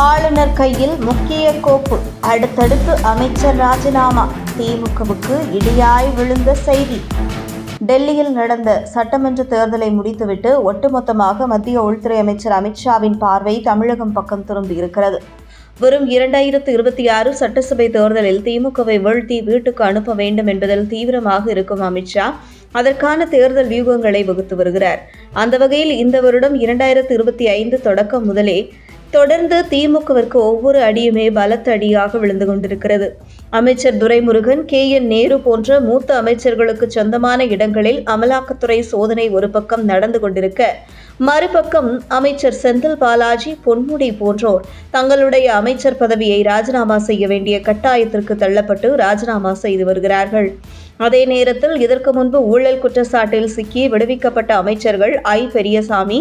ஆளுநர் கையில் முக்கிய கோப்பு. அடுத்தடுத்து அமைச்சர் ராஜினாமா. திமுகவுக்கு இடியாய் விழுந்த செய்தி. டெல்லியில் நடந்த சட்டமன்ற தேர்தலை முடித்துவிட்டு ஒட்டுமொத்தமாக மத்திய உள்துறை அமைச்சர் அமித்ஷாவின் பார்வை தமிழகம் பக்கம் திரும்பியிருக்கிறது. வரும் 2026 சட்டசபை தேர்தலில் திமுகவை வீழ்த்தி வீட்டுக்கு அனுப்ப வேண்டும் என்பதில் தீவிரமாக இருக்கும் அமித்ஷா அதற்கான தேர்தல் வியூகங்களை வகுத்து வருகிறார். அந்த வகையில் இந்த வருடம் 2025 தொடக்கம் முதலே தொடர்ந்து திமுகவிற்கு ஒவ்வொரு அடியுமே பலத்த அடியாக விழுந்து கொண்டிருக்கிறது. அமைச்சர் துரைமுருகன், KN நேரு போன்ற மூத்த அமைச்சர்களுக்கு சொந்தமான இடங்களில் அமலாக்கத்துறை சோதனை ஒரு பக்கம் நடந்து கொண்டிருக்க, மறுபக்கம் அமைச்சர் செந்தில் பாலாஜி, பொன்முடி போன்றோர் தங்களுடைய அமைச்சர் பதவியை ராஜினாமா செய்ய வேண்டிய கட்டாயத்திற்கு தள்ளப்பட்டு ராஜினாமா செய்து வருகிறார்கள். அதே நேரத்தில் இதற்கு முன்பு ஊழல் குற்றச்சாட்டில் சிக்கி விடுவிக்கப்பட்ட அமைச்சர்கள் பெரியசாமி,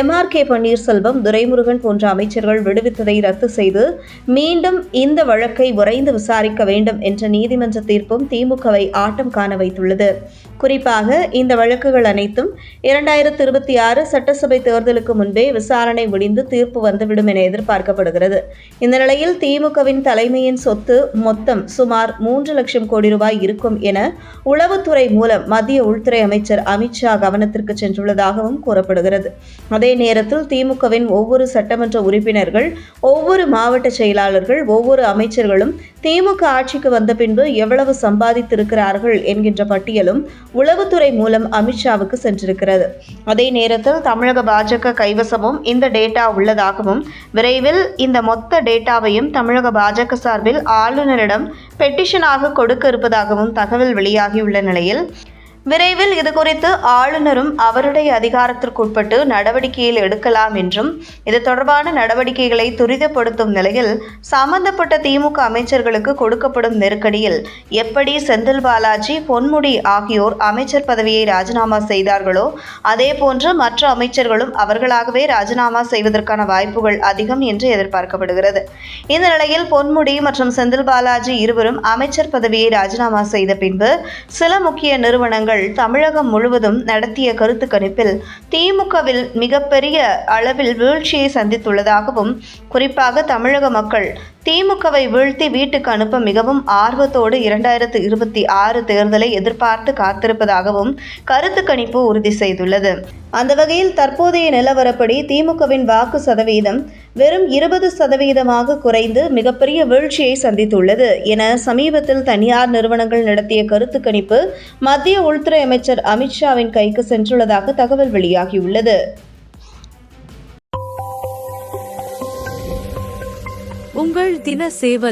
MRK பன்னீர்செல்வம், துரைமுருகன் போன்ற அமைச்சர்கள் விடுவித்ததை ரத்து செய்து மீண்டும் இந்த வழக்கை விரைந்து விசாரிக்க வேண்டும் என்ற நீதிமன்ற தீர்ப்பும் திமுகவை ஆட்டம் காண வைத்துள்ளது. குறிப்பாக இந்த வழக்குகள் அனைத்தும் 2026 சட்டசபை தேர்தலுக்கு முன்பே விசாரணை முடிந்து தீர்ப்பு வந்துவிடும் என எதிர்பார்க்கப்படுகிறது. இந்த நிலையில் திமுகவின் தலைமையின் சொத்து மொத்தம் சுமார் 3 லட்சம் கோடி ரூபாய் இருக்கும் என உளவுத்துறை மூலம் மத்திய உள்துறை அமைச்சர் அமித்ஷா கவனத்திற்கு சென்றுள்ளதாகவும் கூறப்படுகிறது. அதே நேரத்தில் திமுகவின் ஒவ்வொரு சட்டமன்ற உறுப்பினர்கள், ஒவ்வொரு மாவட்ட செயலாளர்கள், ஒவ்வொரு அமைச்சர்களும் திமுக ஆட்சிக்கு வந்த பின்பு எவ்வளவு சம்பாதித்திருக்கிறார்கள் என்கின்ற பட்டியலும் உளவுத்துறை மூலம் அமித்ஷாவுக்கு சென்றிருக்கிறது. அதே நேரத்தில் தமிழக பாஜக கைவசமும் இந்த டேட்டா உள்ளதாகவும், விரைவில் இந்த மொத்த டேட்டாவையும் தமிழக பாஜக சார்பில் ஆளுநரிடம் பெட்டிஷனாக கொடுக்க இருப்பதாகவும் தகவல் வெளியாகியுள்ள நிலையில், விரைவில் இதுகுறித்து ஆளுநரும் அவருடைய அதிகாரத்திற்குட்பட்டு நடவடிக்கையில் எடுக்கலாம் என்றும், இது தொடர்பான நடவடிக்கைகளை துரிதப்படுத்தும் நிலையில் சம்பந்தப்பட்ட திமுக அமைச்சர்களுக்கு கொடுக்கப்படும் நெருக்கடியில் எப்படி செந்தில் பாலாஜி, பொன்முடி ஆகியோர் அமைச்சர் பதவியை ராஜினாமா செய்தார்களோ அதேபோன்று மற்ற அமைச்சர்களும் அவர்களாகவே ராஜினாமா செய்வதற்கான வாய்ப்புகள் அதிகம் என்று எதிர்பார்க்கப்படுகிறது. இந்த நிலையில் பொன்முடி மற்றும் செந்தில் பாலாஜி இருவரும் அமைச்சர் பதவியை ராஜினாமா செய்த பின்பு சில முக்கிய நிறுவனங்கள் தமிழகம் முழுவதும் நடத்திய கருத்து கணிப்பில் திமுகவில் மிகப்பெரிய அளவில் வீழ்ச்சியை சந்தித்துள்ளதாகவும், குறிப்பாக தமிழக மக்கள் திமுகவை வீழ்த்தி வீட்டுக்கு அனுப்ப மிகவும் ஆர்வத்தோடு 2026 தேர்தலை எதிர்பார்த்து காத்திருப்பதாகவும் கருத்து கணிப்பு உறுதி செய்துள்ளது. அந்த வகையில் தற்போதைய நிலவரப்படி திமுகவின் வாக்கு சதவீதம் வெறும் 20% குறைந்து மிகப்பெரிய வீழ்ச்சியை சந்தித்துள்ளது என சமீபத்தில் தனியார் நிறுவனங்கள் நடத்திய கருத்து கணிப்பு மத்திய உள்துறை அமைச்சர் அமித்ஷாவின் கைக்கு சென்றுள்ளதாக தகவல் வெளியாகியுள்ளது. உங்கள் தின சேவல்